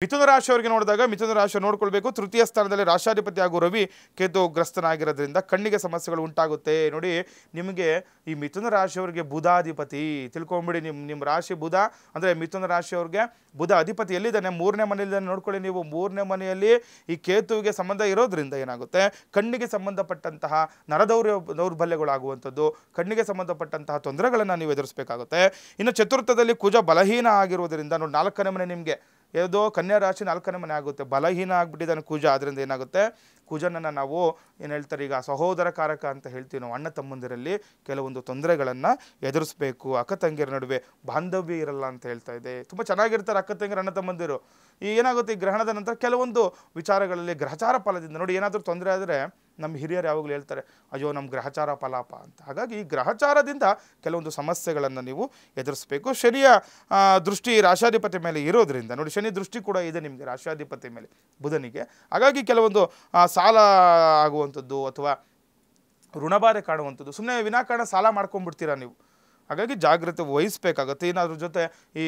ಮಿಥುನ ರಾಶಿಯವರಿಗೆ ನೋಡಿದಾಗ ಮಿಥುನ ರಾಶಿ ನೋಡ್ಕೊಳ್ಬೇಕು. ತೃತೀಯ ಸ್ಥಾನದಲ್ಲಿ ರಾಶಾಧಿಪತಿ ಹಾಗೂ ರವಿ ಕೇತು ಗ್ರಸ್ತನಾಗಿರೋದ್ರಿಂದ ಕಣ್ಣಿಗೆ ಸಮಸ್ಯೆಗಳು ಉಂಟಾಗುತ್ತೆ. ನೋಡಿ, ನಿಮಗೆ ಈ ಮಿಥುನ ರಾಶಿಯವರಿಗೆ ಬುಧಾಧಿಪತಿ ತಿಳ್ಕೊಂಬಿಡಿ. ನಿಮ್ಮ ರಾಶಿ ಬುಧ ಅಂದರೆ ಮಿಥುನ ರಾಶಿಯವ್ರಿಗೆ ಬುಧ ಅಧಿಪತಿ ಎಲ್ಲಿದ್ದಾನೆ? 3ನೇ ಮನೆಯಲ್ಲಿ ನೋಡ್ಕೊಳ್ಳಿ. ನೀವು 3ನೇ ಮನೆಯಲ್ಲಿ ಈ ಕೇತುವಿಗೆ ಸಂಬಂಧ ಇರೋದ್ರಿಂದ ಏನಾಗುತ್ತೆ, ಕಣ್ಣಿಗೆ ಸಂಬಂಧಪಟ್ಟಂತಹ ದೌರ್ಬಲ್ಯಗಳಾಗುವಂಥದ್ದು, ಕಣ್ಣಿಗೆ ಸಂಬಂಧಪಟ್ಟಂತಹ ತೊಂದರೆಗಳನ್ನು ನೀವು ಎದುರಿಸಬೇಕಾಗುತ್ತೆ. ಇನ್ನು ಚತುರ್ಥದಲ್ಲಿ ಕುಜ ಬಲಹೀನ ಆಗಿರುವುದರಿಂದ ನೋಡಿ, 4ನೇ ಮನೆ ನಿಮಗೆ ಯಾವುದೋ ಕನ್ಯಾ ರಾಶಿ 4ನೇ ಮನೆ ಆಗುತ್ತೆ, ಬಲಹೀನ ಆಗಿಬಿಟ್ಟಿದ್ದಾನೆ ಕುಜ. ಅದರಿಂದ ಏನಾಗುತ್ತೆ, ಕುಜನನ್ನು ನಾವು ಏನು ಹೇಳ್ತಾರೆ, ಈಗ ಸಹೋದರ ಕಾರಕ ಅಂತ ಹೇಳ್ತೀವಿ ನಾವು. ಅಣ್ಣ ತಮ್ಮಂದಿರಲ್ಲಿ ಕೆಲವೊಂದು ತೊಂದರೆಗಳನ್ನು ಎದುರಿಸಬೇಕು. ಅಕ್ಕ ತಂಗಿಯರ ನಡುವೆ ಬಾಂಧವ್ಯ ಇರಲ್ಲ ಅಂತ ಹೇಳ್ತಾ ಇದೆ. ತುಂಬ ಚೆನ್ನಾಗಿರ್ತಾರೆ ಅಕ್ಕ ತಂಗಿಯರು ಅಣ್ಣ ತಮ್ಮಂದಿರು. ಏನಾಗುತ್ತೆ, ಈ ಗ್ರಹಣದ ನಂತರ ಕೆಲವೊಂದು ವಿಚಾರಗಳಲ್ಲಿ ಗ್ರಹಚಾರ ಫಲದಿಂದ ನೋಡಿ ಏನಾದರೂ ತೊಂದರೆ ಆದರೆ ನಮ್ಮ ಹಿರಿಯರು ಯಾವಾಗಲೂ ಹೇಳ್ತಾರೆ, ಅಯ್ಯೋ ನಮ್ಮ ಗ್ರಹಚಾರ ಫಲಾಪ ಅಂತ. ಹಾಗಾಗಿ ಈ ಗ್ರಹಚಾರದಿಂದ ಕೆಲವೊಂದು ಸಮಸ್ಯೆಗಳನ್ನು ನೀವು ಎದುರಿಸಬೇಕು. ಶನಿಯ ದೃಷ್ಟಿ ರಾಶಾಧಿಪತಿ ಮೇಲೆ ಇರೋದ್ರಿಂದ ನೋಡಿ, ಶನಿ ದೃಷ್ಟಿ ಕೂಡ ಇದೆ ನಿಮಗೆ ರಾಶಾಧಿಪತಿ ಮೇಲೆ ಬುಧನಿಗೆ. ಹಾಗಾಗಿ ಕೆಲವೊಂದು ಸಾಲ ಆಗುವಂಥದ್ದು ಅಥವಾ ಋಣಬಾಧೆ ಕಾಣುವಂಥದ್ದು, ಸುಮ್ಮನೆ ವಿನಾಕಾರಣ ಸಾಲ ಮಾಡ್ಕೊಂಡ್ಬಿಡ್ತೀರಾ ನೀವು. ಹಾಗಾಗಿ ಜಾಗ್ರತೆ ವಹಿಸಬೇಕಾಗುತ್ತೆ. ಏನಾದ್ರ ಜೊತೆ ಈ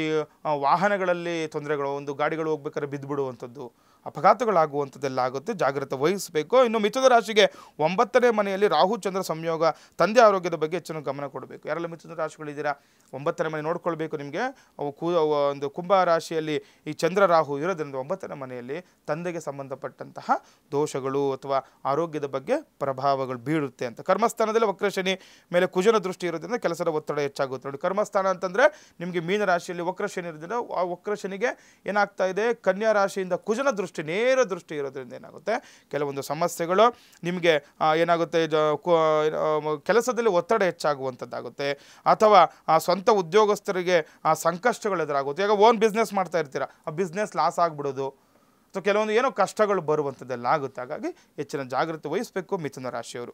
ವಾಹನಗಳಲ್ಲಿ ತೊಂದರೆಗಳು, ಒಂದು ಗಾಡಿಗಳು ಹೋಗ್ಬೇಕಾದ್ರೆ ಬಿದ್ದುಬಿಡುವಂಥದ್ದು, ಅಪಘಾತಗಳಾಗುವಂಥದ್ದೆಲ್ಲ ಆಗುತ್ತೆ, ಜಾಗ್ರತೆ ವಹಿಸಬೇಕು. ಇನ್ನು ಮಿಥುನ ರಾಶಿಗೆ 9ನೇ ಮನೆಯಲ್ಲಿ ರಾಹು ಚಂದ್ರ ಸಂಯೋಗ, ತಂದೆ ಆರೋಗ್ಯದ ಬಗ್ಗೆ ಹೆಚ್ಚಿನ ಗಮನ ಕೊಡಬೇಕು. ಯಾರೆಲ್ಲ ಮಿಥುನ ರಾಶಿಗಳಿದ್ದೀರಾ, 9ನೇ ಮನೆ ನೋಡ್ಕೊಳ್ಬೇಕು ನಿಮಗೆ. ಒಂದು ಕುಂಭ ರಾಶಿಯಲ್ಲಿ ಈ ಚಂದ್ರ ರಾಹು ಇರೋದ್ರಿಂದ 9ನೇ ಮನೆಯಲ್ಲಿ ತಂದೆಗೆ ಸಂಬಂಧಪಟ್ಟಂತಹ ದೋಷಗಳು ಅಥವಾ ಆರೋಗ್ಯದ ಬಗ್ಗೆ ಪ್ರಭಾವಗಳು ಬೀಳುತ್ತೆ ಅಂತ. ಕರ್ಮಸ್ಥಾನದಲ್ಲಿ ವಕ್ರಶನಿ ಮೇಲೆ ಕುಜನ ದೃಷ್ಟಿ ಇರೋದ್ರಿಂದ ಕೆಲಸದ ಒತ್ತಡ ಹೆಚ್ಚಾಗುತ್ತೆ. ನೋಡಿ, ಕರ್ಮಸ್ಥಾನ ಅಂತಂದರೆ ನಿಮಗೆ ಮೀನ ರಾಶಿಯಲ್ಲಿ ವಕ್ರಶನಿ ಇರೋದ್ರಿಂದ ಆ ವಕ್ರಶನಿಗೆ ಏನಾಗ್ತಾ ಇದೆ, ಕನ್ಯಾ ರಾಶಿಯಿಂದ ಕುಜನ ದೃಷ್ಟಿ, ನೇರ ದೃಷ್ಟಿ ಇರೋದ್ರಿಂದ ಏನಾಗುತ್ತೆ, ಕೆಲವೊಂದು ಸಮಸ್ಯೆಗಳು ನಿಮಗೆ ಏನಾಗುತ್ತೆ, ಕೆಲಸದಲ್ಲಿ ಒತ್ತಡ ಹೆಚ್ಚಾಗುವಂಥದ್ದಾಗುತ್ತೆ. ಅಥವಾ ಸ್ವಂತ ಉದ್ಯೋಗಸ್ಥರಿಗೆ ಸಂಕಷ್ಟಗಳು ಎದುರಾಗುತ್ತೆ. ಈಗ ಓನ್ ಬಿಸ್ನೆಸ್ ಮಾಡ್ತಾ ಇರ್ತೀರ, ಆ ಬಿಸ್ನೆಸ್ ಲಾಸ್ ಆಗಿಬಿಡೋದು ಅಥವಾ ಕೆಲವೊಂದು ಏನೋ ಕಷ್ಟಗಳು ಬರುವಂಥದ್ದೆಲ್ಲ ಆಗುತ್ತೆ. ಹಾಗಾಗಿ ಹೆಚ್ಚಿನ ಜಾಗ್ರತೆ ವಹಿಸಬೇಕು ಮಿಥುನ ರಾಶಿಯವರು.